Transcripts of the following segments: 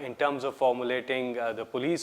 in terms of formulating the police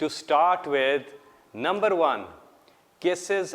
to start with, number one, cases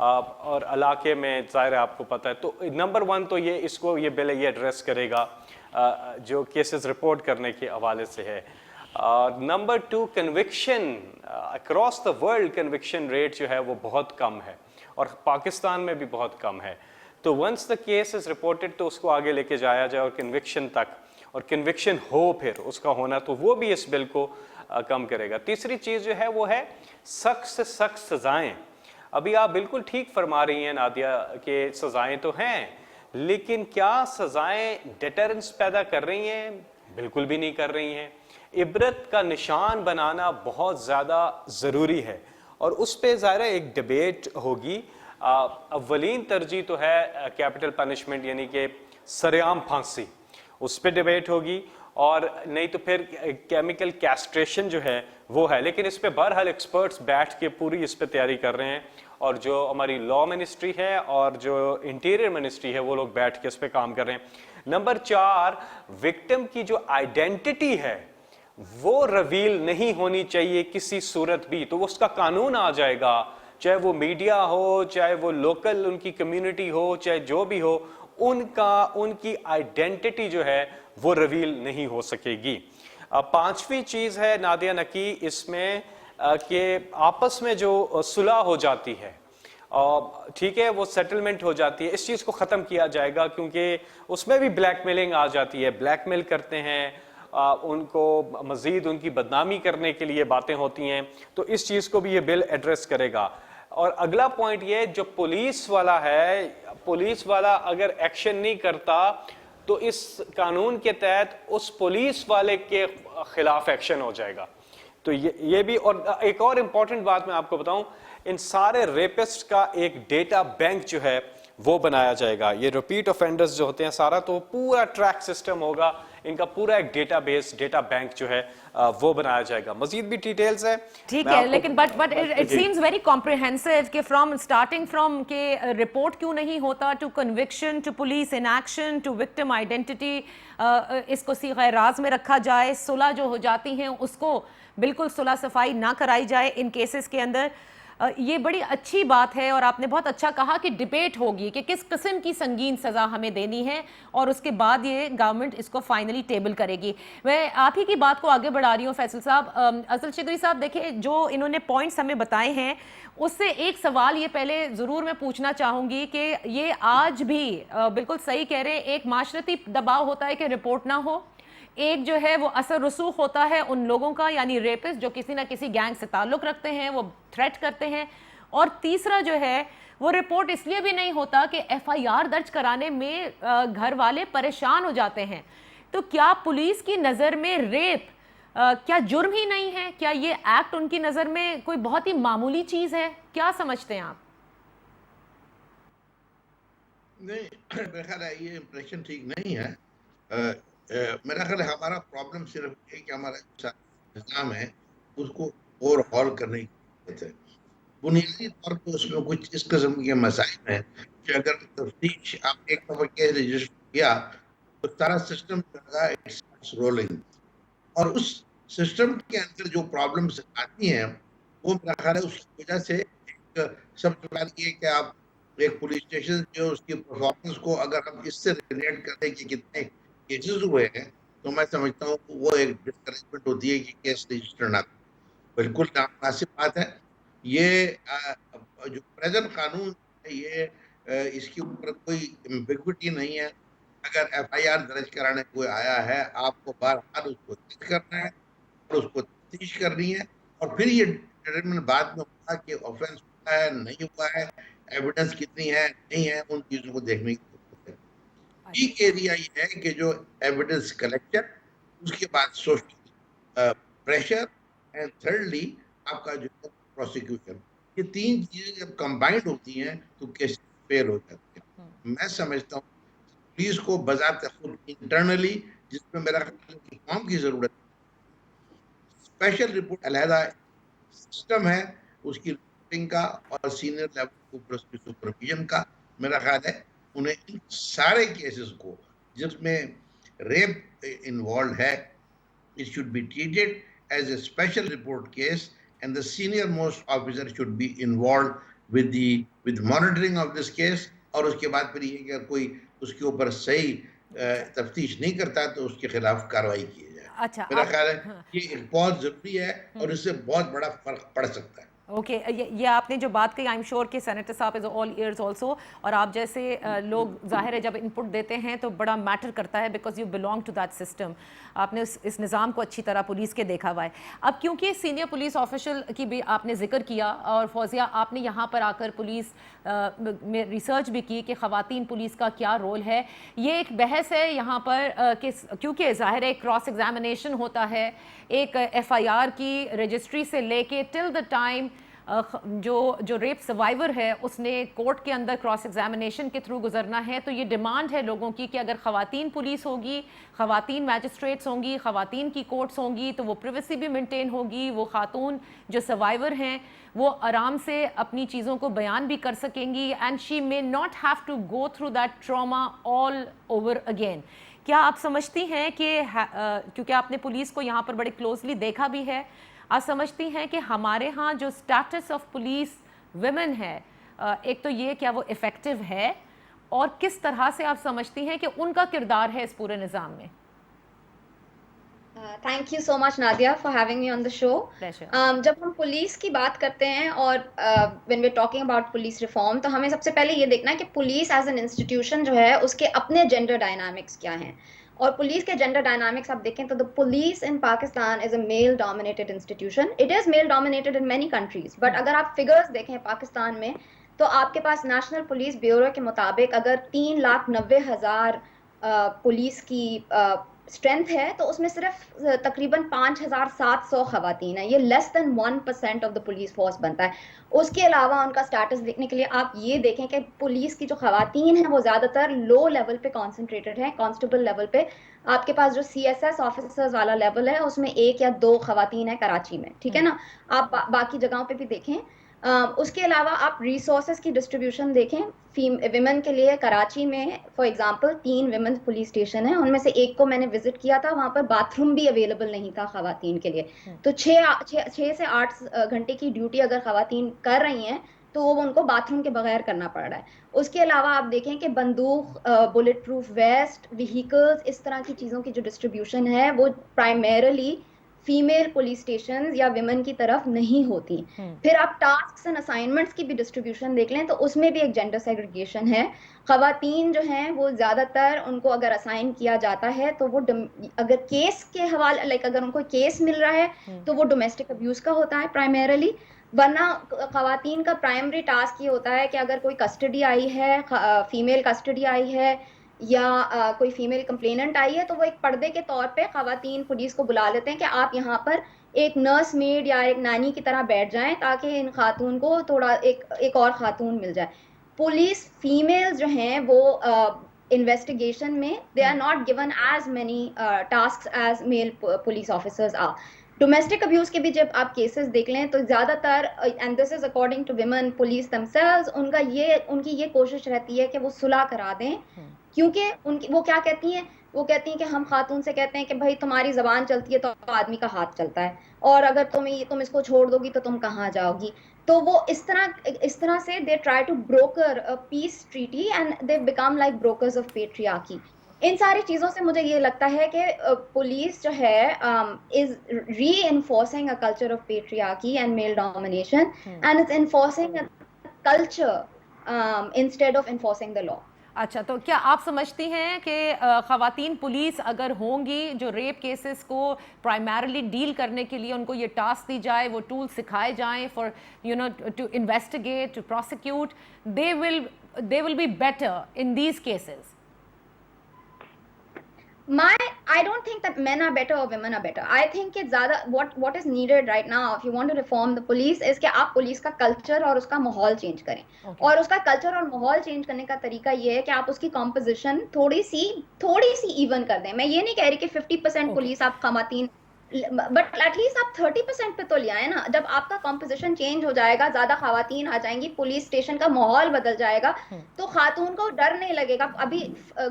اور علاقے میں ظاہر ہے آپ کو پتہ ہے. تو نمبر 1 تو یہ اس کو یہ بل یہ ایڈریس کرے گا جو کیسز رپورٹ کرنے کے حوالے سے ہے. Number 2 conviction across the world conviction rate جو ہے وہ بہت کم ہے اور پاکستان میں بھی بہت کم ہے. تو once the case is reported تو اس کو آگے لے کے جایا جائے اور کنوکشن تک, اور کنوکشن ہو پھر اس کا ہونا, تو وہ بھی اس بل کو کم کرے گا. تیسری چیز جو ہے وہ ہے سخت سے سخت سزائیں. ابھی آپ بالکل ٹھیک فرما رہی ہیں نادیہ کہ سزائیں تو ہیں, لیکن کیا سزائیں ڈیٹرنس پیدا کر رہی ہیں؟ بالکل بھی نہیں کر رہی ہیں. عبرت کا نشان بنانا بہت زیادہ ضروری ہے اور اس پہ ظاہر ایک ڈیبیٹ ہوگی. اولین ترجیح تو ہے کیپٹل پنشمنٹ یعنی کہ سرعام پھانسی, اس پہ ڈیبیٹ ہوگی, اور نہیں تو پھر کیمیکل کیسٹریشن جو ہے وہ ہے. لیکن اس پہ بہرحال ایکسپرٹس بیٹھ کے پوری اس پہ تیاری کر رہے ہیں, اور جو ہماری لا منسٹری ہے اور جو انٹیریئر منسٹری ہے وہ لوگ بیٹھ کے اس پہ کام کر رہے ہیں. نمبر 4 وکٹم کی جو آئیڈینٹی ہے وہ ریویل نہیں ہونی چاہیے کسی صورت بھی. تو اس کا قانون آ جائے گا, چاہے وہ میڈیا ہو, چاہے وہ لوکل ان کی کمیونٹی ہو, چاہے جو بھی ہو, ان کی آئیڈینٹی جو ہے وہ ریویل نہیں ہو سکے گی. 5ویں چیز ہے نادیہ نکی اس میں کہ آپس میں جو صلح ہو جاتی ہے, ٹھیک ہے, وہ سیٹلمنٹ ہو جاتی ہے, اس چیز کو ختم کیا جائے گا کیونکہ اس میں بھی بلیک میلنگ آ جاتی ہے. بلیک میل کرتے ہیں, ان کو مزید ان کی بدنامی کرنے کے لیے باتیں ہوتی ہیں, تو اس چیز کو بھی یہ بل ایڈریس کرے گا. اور اگلا پوائنٹ یہ جو پولیس والا ہے, پولیس والا اگر ایکشن نہیں کرتا تو اس قانون کے تحت اس پولیس والے کے خلاف ایکشن ہو جائے گا. تو یہ بھی, اور ایک اور امپورٹنٹ بات میں آپ کو بتاؤں, ان سارے ریپسٹ کا ایک ڈیٹا بینک جو ہے وہ بنایا جائے گا. یہ ریپیٹ آفینڈرز جو ہوتے ہیں سارا, تو پورا ٹریک سسٹم ہوگا, ان کا پورا ایک ڈیٹا بیس, ڈیٹا بینک جو ہے وہ بنایا جائے گا. مزید بھی ڈیٹیلز ہے ٹھیک ہے, لیکن but it seems very comprehensive کہ اسٹارٹنگ فرام کہ رپورٹ کیوں نہیں ہوتا, to conviction, to police in action, to victim identity, اس کو صیغہ راز میں رکھا جائے, صلح جو ہو جاتی ہیں اس کو بالکل صلح صفائی نہ کرائی جائے ان کیسز کے اندر. یہ بڑی اچھی بات ہے, اور آپ نے بہت اچھا کہا کہ ڈیبیٹ ہوگی کہ کس قسم کی سنگین سزا ہمیں دینی ہے, اور اس کے بعد یہ گورنمنٹ اس کو فائنلی ٹیبل کرے گی. میں آپ ہی کی بات کو آگے بڑھا رہی ہوں فیصل صاحب. افضل چودھری صاحب دیکھیں, جو انہوں نے پوائنٹس ہمیں بتائے ہیں اس سے ایک سوال یہ پہلے ضرور میں پوچھنا چاہوں گی کہ یہ آج بھی بالکل صحیح کہہ رہے ہیں, ایک معاشرتی دباؤ ہوتا ہے کہ رپورٹ نہ ہو, ایک جو ہے وہ اثر رسوخ ہوتا ہے ان لوگوں کا, یعنی ریپس جو کسی نہ کسی گینگ سے تعلق رکھتے ہیں, وہ تھریٹ کرتے ہیں, اور تیسرا جو ہے وہ رپورٹ اس لیے بھی نہیں ہوتا کہ ایف آئی آر درج کرانے میں گھر والے پریشان ہو جاتے ہیں. تو کیا پولیس کی نظر میں ریپ کیا جرم ہی نہیں ہے؟ کیا یہ ایکٹ ان کی نظر میں کوئی بہت ہی معمولی چیز ہے؟ کیا سمجھتے ہیں آپ؟ نہیں, میرا خیال ہے یہ امپریشن ٹھیک نہیں ہے. میرا خیال ہے ہمارا پرابلم صرف یہ کہ ہمارا نظام ہے اس کو اوور ہال کرنے کی ضرورت ہے. بنیادی طور پہ اس میں کچھ اس قسم کے مسائل ہیں کہ اگر تفتیش آپ ایک دفعہ کیس رجسٹر کیا تو سارا سسٹم رولنگ, اور اس سسٹم کے اندر جو پرابلمس آتی ہیں وہ میرا خیال ہے اس کی وجہ سے سب سے پہلے یہ کہ آپ ایک پولیس اسٹیشن جو اس کی پرفارمنس کو اگر ہم اس سے ریلیٹ کریں کہ کتنے کیسز ہوئے ہیں تو میں سمجھتا ہوں کہ وہ ایک ڈسکریجمنٹ ہوتی ہے کہ کیس رجسٹر نہ, بالکل نامناسب بات ہے. یہ جو پریزنٹ قانون ہے یہ اس کے اوپر کوئی ایمبیگوٹی نہیں ہے. اگر ایف آئی آر درج کرانے کوئی آیا ہے آپ کو بہرحال اس کو درج کرنا ہے اور اس کو تفتیش کرنی ہے, اور پھر یہ ڈیٹرمنٹ بعد میں ہوگا کہ آفینس ہوا ہے نہیں ہوا ہے, ایویڈنس کتنی ہے نہیں ہے, ان چیزوں کو دیکھنے کی ضرورت ہے. ایک ایریا یہ ہے کہ جو ایویڈنس کلیکشن, اس کے بعد سوشل پریشر, اینڈ تھرڈلی آپ کا جو پروسیکیوشن, یہ تین چیزیں جب کمبائنڈ ہوتی ہیں تو کیس فیل ہو جاتے ہیں. میں سمجھتا ہوں پولیس کو بذات خود انٹرنلی, جس میں میرا ریفارم کی ضرورت ہے, اسپیشل رپورٹ علیحدہ سسٹم ہے اس کی رپورٹنگ کا اور سینئر لیول پر اس کی سپرویژن کا. میرا خیال ہے انہیں ان سارے کیسز کو جس میں ریپ انوالوڈ ہے, it should be treated as a special report case and the senior most officer should be involved with monitoring of this case, اور اس کے بعد پھر یہ کہ اگر کوئی اس کے اوپر صحیح تفتیش نہیں کرتا تو اس کے خلاف کارروائی کی جائے. اچھا میرا خیال ہے یہ ایک بہت ضروری ہے اور اس سے بہت بڑا فرق پڑ سکتا ہے. اوکے یہ آپ نے جو بات کہی آئی ایم شیور کہ سینیٹر صاحب از آل ایئرز آلسو, اور آپ جیسے لوگ ظاہر ہے جب ان پٹ دیتے ہیں تو بڑا میٹر کرتا ہے because you belong to that system. آپ نے اس نظام کو اچھی طرح پولیس کے دیکھا ہوا ہے. اب کیونکہ سینئر پولیس آفیشل کی بھی آپ نے ذکر کیا, اور فوزیہ آپ نے یہاں پر آ کر پولیس میں ریسرچ بھی کی کہ خواتین پولیس کا کیا رول ہے, یہ ایک بحث ہے یہاں پر کہ کیونکہ ظاہر ہے کراس ایگزامینیشن ہوتا ہے, ایک ایف آئی آر کی رجسٹری سے لے کے ٹل دا ٹائم جو ریپ سروائیور ہے اس نے کورٹ کے اندر کراس ایگزامینیشن کے تھرو گزرنا ہے. تو یہ ڈیمانڈ ہے لوگوں کی کہ اگر خواتین پولیس ہوگی, خواتین میجسٹریٹس ہوں گی, خواتین کی کورٹس ہوں گی, تو وہ پریویسی بھی مینٹین ہوگی, وہ خاتون جو سروائیور ہیں وہ آرام سے اپنی چیزوں کو بیان بھی کر سکیں گی, and she may not have to go through that trauma all over again. کیا آپ سمجھتی ہیں کہ کیونکہ آپ نے پولیس کو یہاں پر بڑے کلوزلی دیکھا بھی ہے, آپ سمجھتی ہیں کہ ہمارے ہاں جو سٹیٹس آف پولیس ویمن ہے, ایک تو یہ کیا وہ افیکٹو ہے, اور کس طرح سے آپ سمجھتی ہیں کہ ان کا کردار ہے اس پورے نظام میں؟ Thank you so much Nadia for having me on the show. جب ہم پولیس کی بات کرتے ہیں اور when we talking about police reform, تو ہمیں سب سے پہلے یہ دیکھنا ہے کہ پولیس ایز این انسٹیٹیوشن جو ہے اس کے اپنے جینڈر ڈائنامکس کیا ہیں. اور پولیس کے جینڈر ڈائنامکس آپ دیکھیں تو the police in Pakistan is a male dominated institution. It is male dominated in many countries, but اگر آپ فگرز دیکھیں پاکستان میں تو آپ کے پاس نیشنل پولیس بیورو کے مطابق اگر 3,90,000 پولیس کی اسٹرینتھ ہے تو اس میں صرف تقریباً 5,700 خواتین ہیں. یہ لیس دین 1% آف دا پولیس فورس بنتا ہے. اس کے علاوہ ان کا اسٹیٹس دیکھنے کے لیے آپ یہ دیکھیں کہ پولیس کی جو خواتین ہیں وہ زیادہ تر لو لیول پہ کانسنٹریٹڈ ہیں, کانسٹیبل لیول پہ. آپ کے پاس جو سی ایس ایس آفیسرز والا لیول ہے اس میں 1 یا 2 خواتین ہیں کراچی میں, ٹھیک ہے نا. آپ باقی جگہوں پہ بھی دیکھیں. اس کے علاوہ آپ ریسورسز کی ڈسٹریبیوشن دیکھیں. ویمن کے لیے کراچی میں for example 3 women police station ہیں, ان میں سے ایک کو میں نے وزٹ کیا تھا, وہاں پر باتھ روم بھی اویلیبل نہیں تھا خواتین کے لیے. تو 6 سے 8 گھنٹے کی ڈیوٹی اگر خواتین کر رہی ہیں تو وہ ان کو باتھ روم کے بغیر کرنا پڑ رہا ہے. اس کے علاوہ آپ دیکھیں کہ بندوق, بلٹ پروف ویسٹ, وہیکلز, اس طرح کی چیزوں کی جو ڈسٹریبیوشن ہے وہ پرائمرلی فیمیل پولیس اسٹیشنز یا ویمن کی طرف نہیں ہوتی. پھر آپ ٹاسکس اینڈ اسائنمنٹس کی بھی ڈسٹریبیوشن دیکھ لیں تو اس میں بھی ایک جینڈر سیگریگیشن ہے. خواتین جو ہیں وہ زیادہ تر ان کو اگر اسائن کیا جاتا ہے تو وہ اگر کیس کے حوالے لائک اگر ان کو کیس مل رہا ہے تو وہ ڈومیسٹک ابیوز کا ہوتا ہے پرائمرلی, ورنہ خواتین کا پرائمری ٹاسک یہ ہوتا ہے کہ اگر کوئی کسٹڈی آئی ہے, فیمیل کسٹڈی آئی ہے یا کوئی فیمیل کمپلیننٹ آئی ہے, تو وہ ایک پردے کے طور پہ خواتین پولیس کو بلا لیتے ہیں کہ آپ یہاں پر ایک نرس میڈ یا ایک نانی کی طرح بیٹھ جائیں تاکہ ان خاتون کو تھوڑا ایک اور خاتون مل جائے. پولیس فیمیل جو ہیں وہ انویسٹیگیشن میں they are not given as many tasks as male police officers are. Domestic abuse کے بھی جب آپ کیسز دیکھ لیں تو زیادہ تر, and this is according to women police themselves, ان کی یہ کوشش رہتی ہے کہ وہ صلح کرا دیں, کیونکہ وہ کیا کہتی ہیں, وہ کہتی ہیں کہ ہم خاتون سے کہتے ہیں کہ بھائی تمہاری زبان چلتی ہے تو آدمی کا ہاتھ چلتا ہے, اور اگر تم اس کو چھوڑ دو گی تو تم کہاں جاؤ گی. تو وہ اس طرح سے they try to broker peace treaty and they become like brokers of patriarchy. ان ساری چیزوں سے مجھے یہ لگتا ہے کہ پولیس جو ہے is reinforcing a culture of patriarchy and male domination, and it's enforcing a culture instead of enforcing the law. اچھا, تو کیا آپ سمجھتی ہیں کہ خواتین پولیس اگر ہوں گی جو ریپ کیسز کو پرائمرلی ڈیل کرنے کے لیے ان کو یہ ٹاسک دی جائے, وہ ٹول سکھائے جائیں for to investigate, to prosecute, they will be better in these cases? I don't think that men are better or women are better. I think it's what is needed right now if you want to reform the police is کہ آپ police کا culture اور اس کا ماحول change کریں. اور اس کا culture اور ماحول چینج کرنے کا طریقہ یہ ہے کہ آپ اس کی کمپوزیشن تھوڑی سی ایون کر دیں. میں یہ نہیں کہہ رہی کہ 50% پولیس آپ خواتین, بٹ ایٹ لیسٹ آپ 30% پہ تو لے آئے نا. جب آپ کا کمپوزیشن چینج ہو جائے گا, زیادہ خواتین آ جائیں گی, پولیس اسٹیشن کا ماحول بدل جائے گا, تو خاتون کو ڈر نہیں لگے گا. ابھی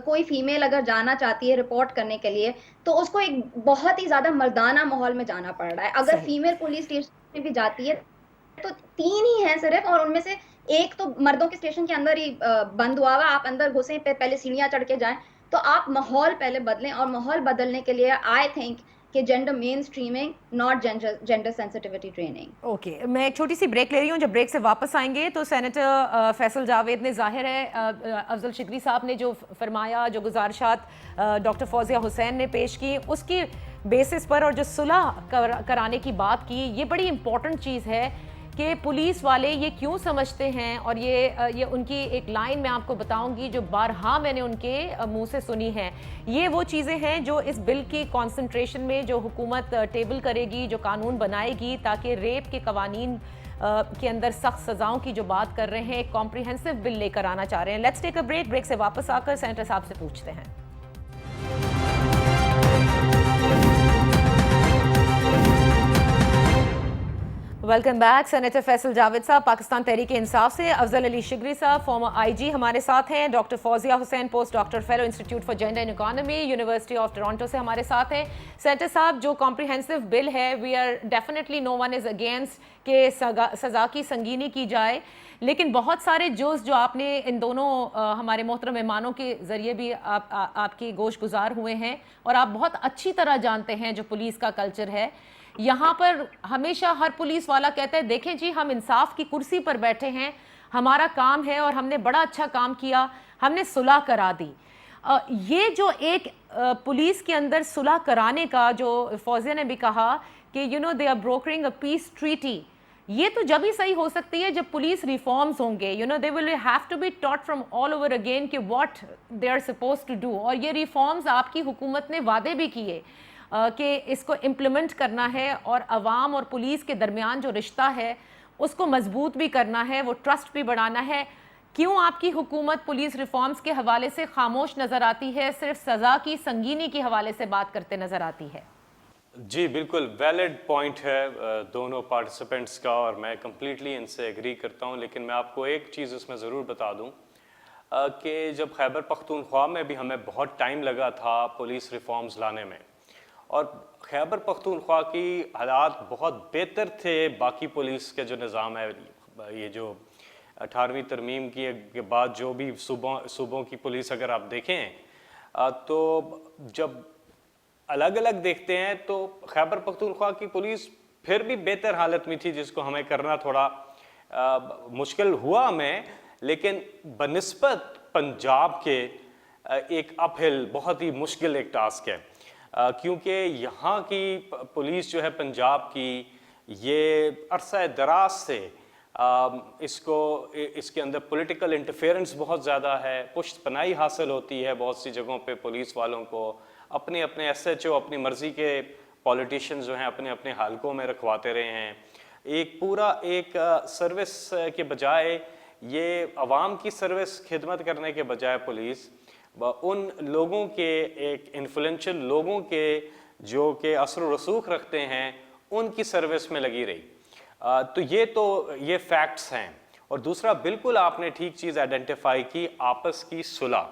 کوئی فیمیل اگر جانا چاہتی ہے رپورٹ کرنے کے لیے تو اس کو ایک بہت ہی زیادہ مردانہ ماحول میں جانا پڑ رہا ہے. اگر فیمیل پولیس اسٹیشن میں بھی جاتی ہے تو 3 ہی ہیں صرف, اور ان میں سے ایک تو مردوں کے اسٹیشن کے اندر ہی بند ہوا ہوا, آپ اندر گھسیں, پہلے سیڑھیاں چڑھ کے جائیں. تو آپ ماحول پہلے بدلیں, اور ماحول بدلنے کے لیے آئی تھنک کہ gender mainstreaming, not gender sensitivity training. Okay, میں ایک چھوٹی سی بریک لے رہی ہوں. جب بریک سے واپس آئیں گے تو سینیٹر فیصل جاوید نے, ظاہر ہے افضل شگری صاحب نے جو فرمایا, جو گزارشات ڈاکٹر فوزیہ حسین نے پیش کی, اس کی بیسس پر, اور جو صلح کرانے کی بات کی, یہ بڑی امپورٹنٹ چیز ہے کہ پولیس والے یہ کیوں سمجھتے ہیں. اور یہ ان کی ایک لائن میں آپ کو بتاؤں گی جو بارہا میں نے ان کے منہ سے سنی ہے. یہ وہ چیزیں ہیں جو اس بل کی کانسنٹریشن میں جو حکومت ٹیبل کرے گی, جو قانون بنائے گی تاکہ ریپ کے قوانین کے اندر سخت سزاؤں کی جو بات کر رہے ہیں, ایک کمپریہنسو بل لے کر آنا چاہ رہے ہیں. Let's take a break. Break سے واپس آ کر سینیٹر صاحب سے پوچھتے ہیں. Welcome back. Senator Faisal Javed صاحب پاکستان تحریک انصاف سے, افضل علی شگری صاحب فارمر آئی جی ہمارے ساتھ ہیں, doctor Fauzia Hussain post doctor fellow institute for gender and economy university of Toronto سے ہمارے ساتھ ہیں. سینیٹر صاحب, جو کمپریہنسو بل ہے, we are definitely no one is against کہ سزا کی سنگینی کی جائے, لیکن بہت سارے جز جو آپ نے ان دونوں ہمارے محترم مہمانوں کے ذریعے بھی آپ کی گوش گزار ہوئے ہیں, اور آپ بہت اچھی طرح جانتے ہیں جو پولیس کا کلچر ہے. یہاں پر ہمیشہ ہر پولیس والا کہتا ہے دیکھیں جی ہم انصاف کی کرسی پر بیٹھے ہیں, ہمارا کام ہے اور ہم نے بڑا اچھا کام کیا, ہم نے صلح کرا دی. یہ جو ایک پولیس کے اندر صلح کرانے کا جو فوزیہ نے بھی کہا کہ they are brokering a piece treaty, یہ تو جب ہی صحیح ہو سکتی ہے جب پولیس ریفارمز ہوں گے. They will have to be taught from all over again کہ what they are supposed to do. اور یہ ریفارمز آپ کی حکومت نے وعدے بھی کیے کہ اس کو امپلیمنٹ کرنا ہے, اور عوام اور پولیس کے درمیان جو رشتہ ہے اس کو مضبوط بھی کرنا ہے, وہ ٹرسٹ بھی بڑھانا ہے. کیوں آپ کی حکومت پولیس ریفارمز کے حوالے سے خاموش نظر آتی ہے, صرف سزا کی سنگینی کے حوالے سے بات کرتے نظر آتی ہے؟ جی بالکل ویلڈ پوائنٹ ہے دونوں پارٹیسپینٹس کا, اور میں کمپلیٹلی ان سے ایگری کرتا ہوں. لیکن میں آپ کو ایک چیز اس میں ضرور بتا دوں کہ جب خیبر پختونخوا میں بھی ہمیں بہت ٹائم لگا تھا پولیس ریفارمز لانے میں, اور خیبر پختونخوا کی حالات بہت بہتر تھے باقی پولیس کے جو نظام ہے. یہ جو 18ویں ترمیم کے بعد جو بھی صوبوں کی پولیس اگر آپ دیکھیں تو جب الگ الگ دیکھتے ہیں تو خیبر پختونخوا کی پولیس پھر بھی بہتر حالت میں تھی, جس کو ہمیں کرنا تھوڑا مشکل ہوا ہمیں. لیکن بنسبت پنجاب کے ایک اپ ہل بہت ہی مشکل ایک ٹاسک ہے, کیونکہ یہاں کی پولیس جو ہے پنجاب کی, یہ عرصہ دراز سے اس کے اندر پولیٹیکل انٹرفیئرنس بہت زیادہ ہے, پشت پناہی حاصل ہوتی ہے بہت سی جگہوں پہ پولیس والوں کو. اپنے ایس ایچ او اپنی مرضی کے پولیٹیشینز جو ہیں اپنے حلقوں میں رکھواتے رہے ہیں. ایک پورا سروس کے بجائے, یہ عوام کی سروس خدمت کرنے کے بجائے پولیس ان لوگوں کے ایک انفلوئنشل لوگوں کے جو کہ اثر و رسوخ رکھتے ہیں ان کی سروس میں لگی رہی. تو یہ فیکٹس ہیں. اور دوسرا بالکل آپ نے ٹھیک چیز آئیڈینٹیفائی کی, آپس کی صلح.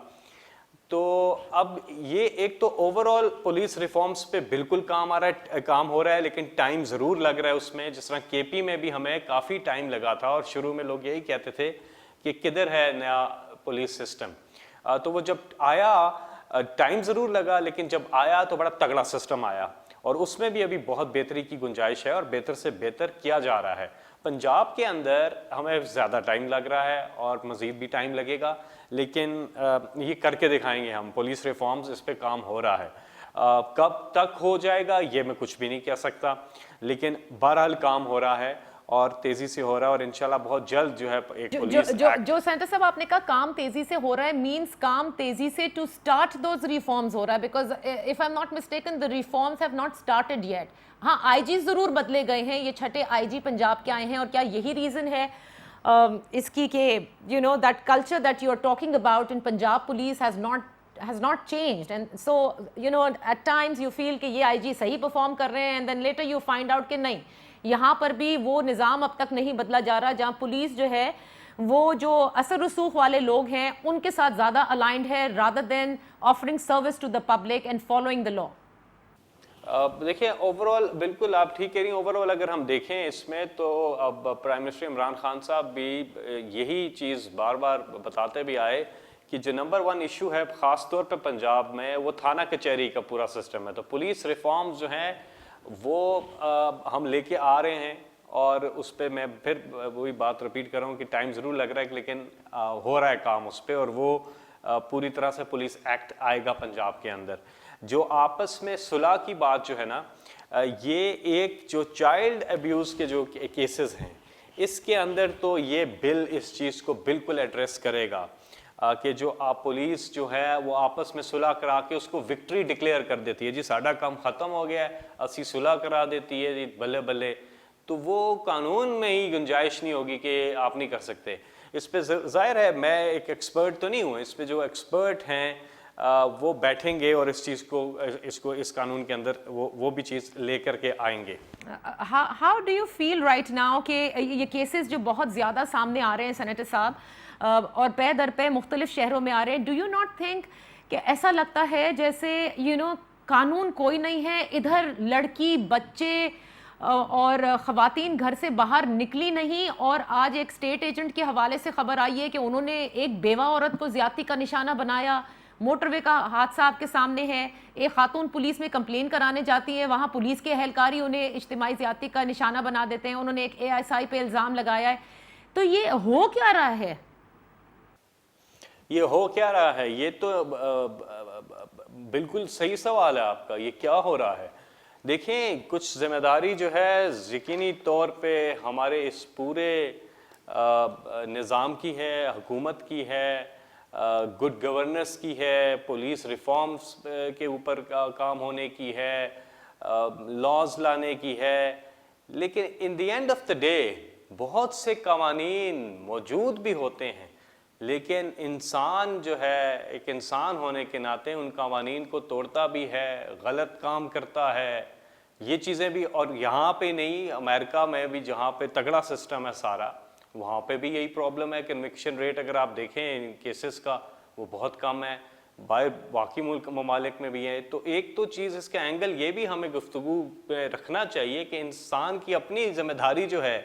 تو اب یہ ایک تو اوور آل پولیس ریفارمز پہ بالکل کام ہو رہا ہے, لیکن ٹائم ضرور لگ رہا ہے اس میں. جس طرح کے پی میں بھی ہمیں کافی ٹائم لگا تھا, اور شروع میں لوگ یہی کہتے تھے کہ کدھر ہے نیا پولیس سسٹم. تو وہ جب آیا ٹائم ضرور لگا, لیکن جب آیا تو بڑا تگڑا سسٹم آیا, اور اس میں بھی ابھی بہت بہتری کی گنجائش ہے, اور بہتر سے بہتر کیا جا رہا ہے. پنجاب کے اندر ہمیں زیادہ ٹائم لگ رہا ہے, اور مزید بھی ٹائم لگے گا, لیکن یہ کر کے دکھائیں گے ہم. پولیس ریفارمز اس پہ کام ہو رہا ہے. کب تک ہو جائے گا یہ میں کچھ بھی نہیں کہہ سکتا, لیکن بہرحال کام ہو رہا ہے اور تیزی سے ہو رہا ہے, اور انشاءاللہ بہت جلد جو ہے ایک پولیس جو سینٹر صاحب آپ نے کہا کام تیزی سے ہو رہا ہے, مینز کام تیزی سے ٹو سٹارٹ دوز ریفارمز ہو رہا ہے, because if I am not mistaken the reforms have not started yet. ہاں آئی جی ضرور بدلے گئے ہیں, یہ چھٹے آئی جی پنجاب کے آئے ہیں, اور کیا یہی ریزن ہے اس کی کہ that culture that you are talking about in Punjab police has not changed, and so at times you feel کہ یہ آئی جی صحیح پرفارم کر رہے ہیں, and then later you find out کہ نہیں, یہاں پر بھی وہ نظام اب تک نہیں بدلا جا رہا جہاں پولیس جو ہے وہ جو اثر رسوخ والے لوگ ہیں ان کے ساتھ زیادہ الائنڈ ہے rather than offering service to the public and following the law. دیکھیں اوور آل بالکل آپ ٹھیک کہہ رہی ہیں. اوور آل اگر ہم دیکھیں اس میں تو اب پرائم منسٹر عمران خان صاحب بھی یہی چیز بار بار بتاتے بھی آئے کہ جو نمبر ون ایشو ہے خاص طور پہ پنجاب میں وہ تھانہ کچہری کا پورا سسٹم ہے. تو پولیس ریفارمز جو ہیں وہ ہم لے کے آ رہے ہیں, اور اس پہ میں پھر وہی بات رپیٹ کر رہا ہوں کہ ٹائم ضرور لگ رہا ہے لیکن ہو رہا ہے کام اس پہ, اور وہ پوری طرح سے پولیس ایکٹ آئے گا پنجاب کے اندر. جو آپس میں صلح کی بات جو ہے نا, یہ ایک جو چائلڈ ایبیوز کے جو کیسز ہیں اس کے اندر تو یہ بل اس چیز کو بالکل ایڈریس کرے گا کہ جو آپ پولیس جو ہے وہ آپس میں صلح کرا کے اس کو وکٹری ڈکلیئر کر دیتی ہے, جی ساڈا کام ختم ہو گیا ہے, اسی صلح کرا دیتی ہے, جی بلے بلے. تو وہ قانون میں ہی گنجائش نہیں ہوگی کہ آپ نہیں کر سکتے. اس پہ ظاہر ہے میں ایک ایکسپرٹ تو نہیں ہوں, اس پہ جو ایکسپرٹ ہیں وہ بیٹھیں گے اور اس چیز کو اس قانون کے اندر وہ بھی چیز لے کر کے آئیں گے. How do you feel right now کہ یہ کیسز جو بہت زیادہ سامنے آ رہے ہیں سینیٹر صاحب اور پے در پے مختلف شہروں میں آ رہے ہیں, ڈو یو ناٹ تھنک کہ ایسا لگتا ہے جیسے قانون کوئی نہیں ہے, ادھر لڑکی بچے اور خواتین گھر سے باہر نکلی نہیں, اور آج ایک اسٹیٹ ایجنٹ کے حوالے سے خبر آئی ہے کہ انہوں نے ایک بیوہ عورت کو زیادتی کا نشانہ بنایا. موٹر وے کا حادثہ آپ کے سامنے ہے, ایک خاتون پولیس میں کمپلین کرانے جاتی ہے, وہاں پولیس کے اہلکاری انہیں اجتماعی زیادتی کا نشانہ بنا دیتے ہیں, انہوں نے ایک ASI پہ الزام لگایا ہے. تو یہ ہو کیا رہا ہے؟ یہ ہو کیا رہا ہے, یہ تو بالکل صحیح سوال ہے آپ کا, یہ کیا ہو رہا ہے. دیکھیں کچھ ذمہ داری جو ہے یقینی طور پہ ہمارے اس پورے نظام کی ہے, حکومت کی ہے, گڈ گورننس کی ہے, پولیس ریفارمز کے اوپر کام ہونے کی ہے, لاز لانے کی ہے. لیکن in the end of the day بہت سے قوانین موجود بھی ہوتے ہیں, لیکن انسان جو ہے ایک انسان ہونے کے ناطے ان قوانین کو توڑتا بھی ہے, غلط کام کرتا ہے. یہ چیزیں بھی, اور یہاں پہ نہیں امریکہ میں بھی جہاں پہ تگڑا سسٹم ہے سارا, وہاں پہ بھی یہی پرابلم ہے. کنوکشن ریٹ اگر آپ دیکھیں ان کیسز کا وہ بہت کم ہے, باقی ممالک میں بھی ہے. تو ایک تو چیز اس کا اینگل یہ بھی ہمیں گفتگو پہ رکھنا چاہیے کہ انسان کی اپنی ذمہ داری جو ہے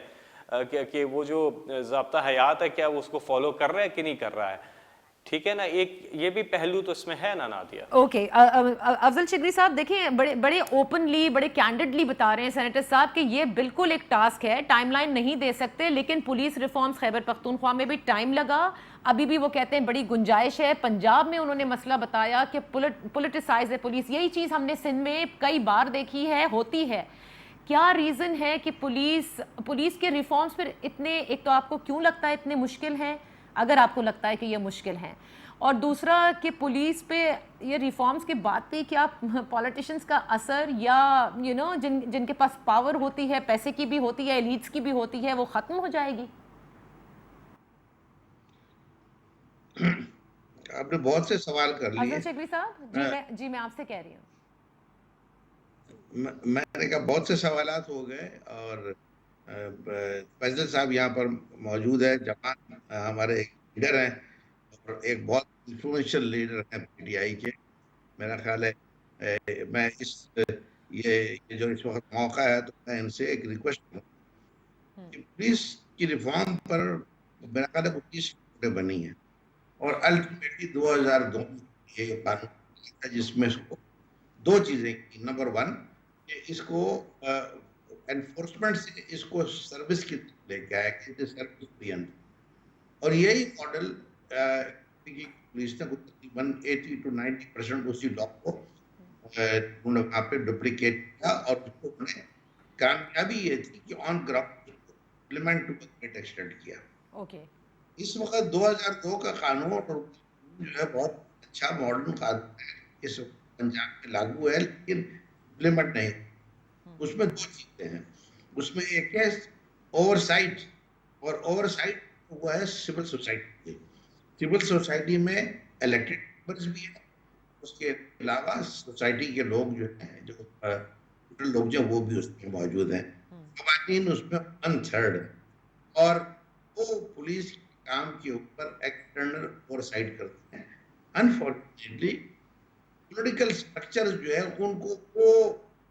کہ وہ جو ضابطہ حیات ہے کیا وہ اس کو فالو کر رہا ہے کہ نہیں کر رہا ہے. ٹھیک ہے نا, ایک یہ بھی پہلو تو اس میں ہے نا نادیہ. اوکے افضل شگری صاحب, دیکھیں بڑے اوپنلی بڑے کینڈڈلی بتا رہے ہیں سینیٹر صاحب کہ یہ بالکل ایک ٹاسک ہے, ٹائم لائن نہیں دے سکتے, لیکن پولیس ریفارمز خیبر پختونخوا میں بھی ٹائم لگا, ابھی بھی وہ کہتے ہیں بڑی گنجائش ہے. پنجاب میں انہوں نے مسئلہ بتایا کہ پولیٹیسائز ہے پولیس, یہی چیز ہم نے سندھ میں کئی بار دیکھی ہے, ہوتی ہے. کیا ریزن ہے کہ پولیس کے ریفارمز پھر اتنے, ایک تو آپ کو کیوں لگتا ہے اتنے مشکل ہیں اگر آپ کو لگتا ہے کہ یہ مشکل ہیں, اور دوسرا کہ پولیس پہ یہ ریفارمز کے بعد بھی کیا پولیٹیشنز کا اثر یا جن کے پاس پاور ہوتی ہے, پیسے کی بھی ہوتی ہے, ایلیٹس کی بھی ہوتی ہے, وہ ختم ہو جائے گی؟ آپ نے بہت سے سوال کر لیے. افضل شگری صاحب جی میں آپ سے کہہ رہی ہوں, میں نے کہا بہت سے سوالات ہو گئے, اور فیصل صاحب یہاں پر موجود ہے, جوان ہمارے ایک لیڈر ہیں اور ایک بہت انفلوئنشل لیڈر ہیں PTI کے. میرا خیال ہے میں یہ جو اس وقت موقع ہے تو میں ان سے ایک ریکویسٹ کروں کہ پولیس کی ریفارم پر میرا خیال ہے 29 بنی ہے, اور الٹیمیٹلی 2002 یہ قانون ہے جس میں اس کو دو چیزیں کی. نمبر 1 کہ اس کو انفورسمنٹ سے اس کو سروس کی لے کے آیا کہ سروس اورینٹ, اور یہی ماڈل پولیس نے تقریباً 80 to 90% اسی لا کو انہوں نے وہاں پہ ڈپلیکیٹ کیا, اور اس کو انہوں نے کامیابی یہ تھی کہ on ground implement to great extent کیا. اس وقت 2002 کا قانون جو ہے بہت اچھا ماڈرن قانون ہے, اس وقت پنجاب میں لاگو ہے لیکن امپلیمنٹ نہیں. اس میں دو چیزیں ہیں, اس میں ایک ہے اوور سائٹ, اور اوور سائٹ ہوا ہے سول سوسائٹی. سول سوسائٹی میں الیکٹڈ ممبرز بھی ہیں, اس کے علاوہ سوسائٹی کے لوگ جو ہیں جو لوگ جو وہ بھی اس میں موجود ہیں. خواتین اس میں 1/3 ہیں, اور وہ پولیس کے کام کے اوپر ایکسٹرنل اوور سائٹ کرتے ہیں. انفارچونیٹلی پولیٹیکل اسٹرکچر جو ہے ان کو وہ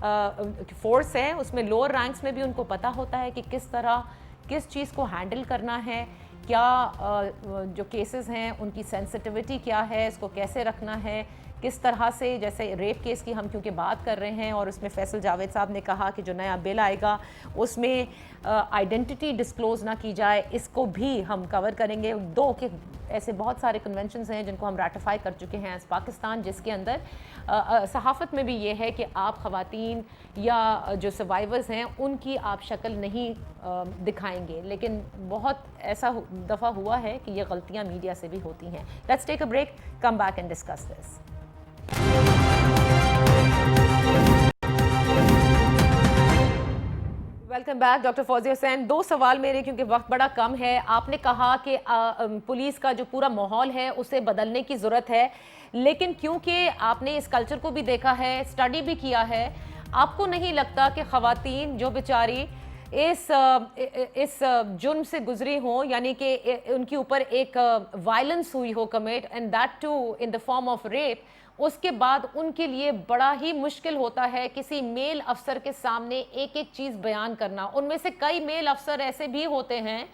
فورس ہے اس میں لوور رینکس میں بھی ان کو پتہ ہوتا ہے کہ کس طرح کس چیز کو ہینڈل کرنا ہے, کیا جو کیسز ہیں ان کی سینسٹیوٹی کیا ہے, اس کو کیسے رکھنا ہے, کس طرح سے, جیسے ریپ کیس کی ہم کیونکہ بات کر رہے ہیں اور اس میں فیصل جاوید صاحب نے کہا کہ جو نیا بل آئے گا اس میں آئیڈینٹی ڈسکلوز نہ کی جائے, اس کو بھی ہم کور کریں گے. دو کہ ایسے بہت سارے کنونشنز ہیں جن کو ہم ریٹیفائی کر چکے ہیں ایز پاکستان, جس کے اندر صحافت میں بھی یہ ہے کہ آپ خواتین یا جو سروائیورز ہیں ان کی آپ شکل نہیں دکھائیں گے, لیکن بہت ایسا دفعہ ہوا ہے کہ یہ غلطیاں میڈیا سے بھی ہوتی ہیں. Let's take a break, come back and discuss this. Welcome back. Doctor Fauzia Hussain, دو سوال میرے کیونکہ وقت بڑا کم ہے. آپ نے کہا کہ پولیس کا جو پورا ماحول ہے اسے بدلنے کی ضرورت ہے, لیکن کیونکہ آپ نے اس کلچر کو بھی دیکھا ہے, اسٹڈی بھی کیا ہے, آپ کو نہیں لگتا کہ خواتین جو بیچاری اس جرم سے گزری ہوں, یعنی کہ ان کے اوپر ایک وائلنس ہوئی ہو commit, and that to in the form of rape, اس کے بعد ان کے لیے بڑا ہی مشکل ہوتا ہے کسی میل افسر کے سامنے ایک ایک چیز بیان کرنا. ان میں سے کئی میل افسر ایسے بھی ہوتے ہیں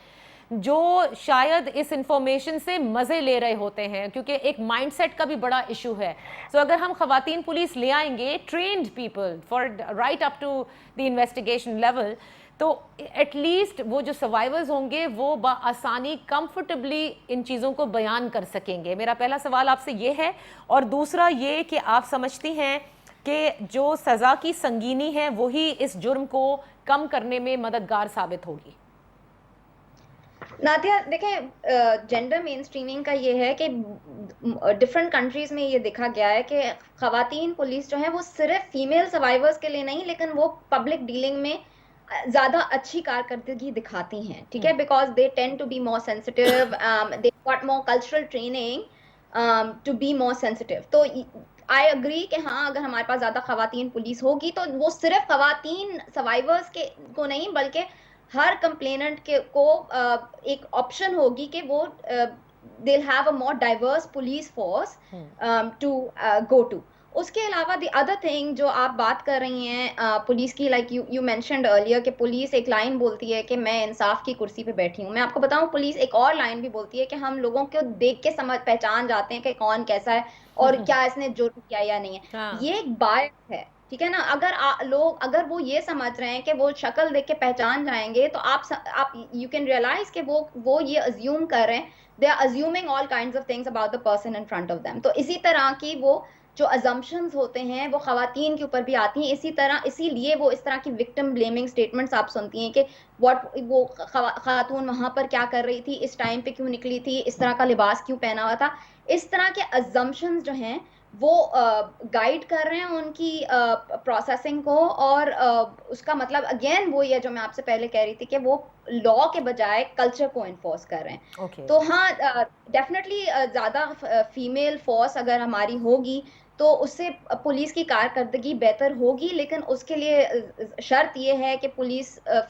جو شاید اس انفارمیشن سے مزے لے رہے ہوتے ہیں, کیونکہ ایک مائنڈ سیٹ کا بھی بڑا ایشو ہے. سو اگر ہم خواتین پولیس لے آئیں گے, trained people for right up to the investigation level, تو ایٹ لیسٹ وہ جو سروائیورز ہوں گے وہ بآسانی کمفرٹیبلی ان چیزوں کو بیان کر سکیں گے. میرا پہلا سوال آپ سے یہ ہے, اور دوسرا یہ کہ آپ سمجھتی ہیں کہ جو سزا کی سنگینی ہے وہی اس جرم کو کم کرنے میں مددگار ثابت ہوگی. نادیہ دیکھیں, جینڈر مین اسٹریمنگ کا یہ ہے کہ ڈفرینٹ کنٹریز میں یہ دیکھا گیا ہے کہ خواتین پولیس جو ہیں وہ صرف فیمیل سروائیورز کے لیے نہیں, لیکن وہ پبلک ڈیلنگ میں زیادہ اچھی کارکردگی دکھاتی ہیں, ٹھیک ہے, because they tend to be more sensitive, they got more cultural training to be more sensitive. تو آئی اگری کہ ہاں اگر ہمارے پاس زیادہ خواتین پولیس ہوگی تو وہ صرف خواتین سروائیورز کے کو نہیں بلکہ ہر کمپلیننٹ کو ایک آپشن ہوگی کہ وہ they'll have a more diverse police force to go to. اس کے علاوہ دی ادر تھنگ جو آپ بات کر رہی ہیں پولیس کی, لائک یو مینشنڈ ارلیئر کہ پولیس ایک لائن بولتی ہے کہ میں انصاف کی کرسی پہ بیٹھی ہوں. میں آپ کو بتاؤں پولیس ایک اور لائن بھی بولتی ہے کہ ہم لوگوں کو دیکھ کے پہچان جاتے ہیں کہ کون کیسا ہے اور کیا اس نے جرم کیا یا نہیں ہے. یہ ایک بائس ہے, ٹھیک ہے نا. اگر وہ یہ سمجھ رہے ہیں کہ وہ شکل دیکھ کے پہچان جائیں گے تو آپ یو کین ریئلائز کہ وہ یہ ازیوم کر رہے ہیں, they are assuming all kinds of things about the person in front of them. تو اسی طرح کی وہ جو assumptions ہوتے ہیں وہ خواتین کے اوپر بھی آتی ہیں. اسی لیے وہ اس طرح کی victim blaming statements آپ سنتی ہیں کہ وہ خاتون وہاں پر کیا کر رہی تھی, اس ٹائم پہ کیوں نکلی تھی, اس طرح کا لباس کیوں پہنا ہوا تھا. اس طرح کے assumptions جو ہیں وہ گائیڈ کر رہے ہیں ان کی پروسیسنگ کو, اور اس کا مطلب اگین وہی ہے جو میں آپ سے پہلے کہہ رہی تھی کہ وہ لا کے بجائے کلچر کو انفورس کر رہے ہیں. تو ہاں ڈیفینیٹلی زیادہ فیمیل فورس اگر ہماری ہوگی تو اس سے پولیس کی کارکردگی بہتر ہوگی, لیکن اس کے لیے شرط یہ ہے کہ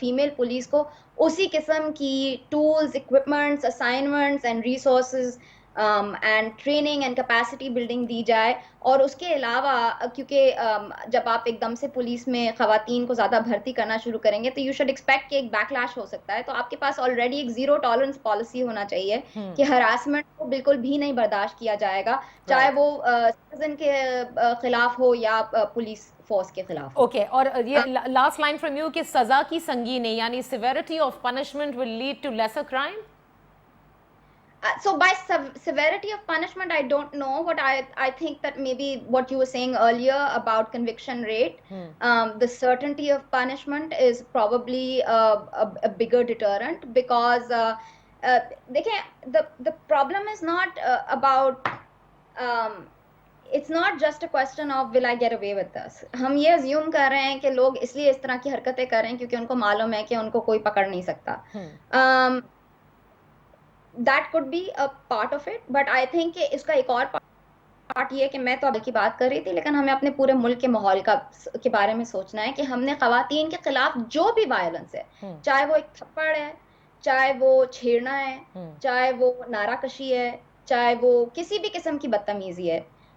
فیمیل پولیس کو اسی قسم کی tools, equipments, assignments and resources and training and capacity building دی جائے. اور اس کے علاوہ کیونکہ جب آپ ایک دم سے پولیس میں خواتین کو زیادہ بھرتی کرنا شروع کریں گے تو یو شوڈ ایکسپیکٹ کہ ایک بیک لیش ہو سکتا ہے. تو آپ کے پاس آلریڈی ایک زیرو ٹالرنس پالیسی ہونا چاہیے کہ ہراسمنٹ کو بالکل بھی نہیں برداشت کیا جائے گا, چاہے وہ سٹیزن کے خلاف ہو یا پولیس فورس کے خلاف. اوکے, اور یہ لاسٹ لائن فرام یو کہ سزا کی سنگینی یعنی severity of punishment will lead to lesser crime. So by severity of punishment, I don't know, but I think that maybe what you were saying earlier about conviction rate, the certainty of punishment is probably a bigger deterrent, because the problem is not about it's not just a question of will I get away with this. ہم یہ assume کر رہے ہیں کہ لوگ اس لیے اس طرح کی حرکتیں کر رہے ہیں کیونکہ ان کو معلوم ہے کہ ان کو کوئی پکڑ نہیں سکتا. That could be a part of it, but I think کہ اس کا ایک اور پارٹ یہ ہے کہ میں تو اب کی بات کر رہی تھی, لیکن ہمیں اپنے پورے ملک کے ماحول کے بارے میں سوچنا ہے کہ ہم نے خواتین کے خلاف جو بھی وائلنس ہے, چاہے وہ ایک تھپڑ ہے, چاہے وہ چھیڑنا ہے, چاہے وہ نعرہ کشی ہے, چاہے وہ کسی بھی قسم کی بدتمیزی ہے,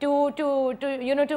to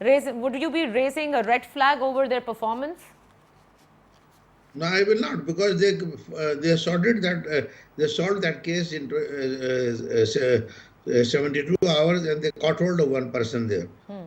raising a red flag over their performance? No, I will not, because they solved that case in 72 hours and they caught hold of one person there.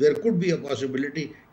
There could be a possibility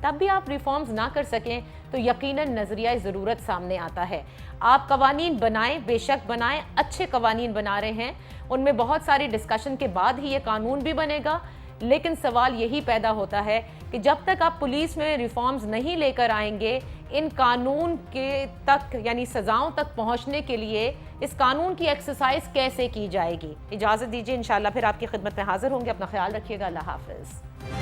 تب بھی آپ reforms نہ کر سکیں تو یقیناً نظریہ ضرورت سامنے آتا ہے. آپ قوانین بنائیں، بے شک بنائیں، اچھے قوانین بنا رہے ہیں، ان میں بہت ساری ڈسکشن کے بعد ہی یہ قانون بھی بنے گا. لیکن سوال یہی پیدا ہوتا ہے کہ جب تک آپ پولیس میں ریفارمز نہیں لے کر آئیں گے، ان قانون کے تک یعنی سزاؤں تک پہنچنے کے لیے اس قانون کی ایکسرسائز کیسے کی جائے گی. اجازت دیجیے، انشاءاللہ پھر آپ کی خدمت میں حاضر ہوں گے. اپنا خیال رکھیے گا. اللہ حافظ.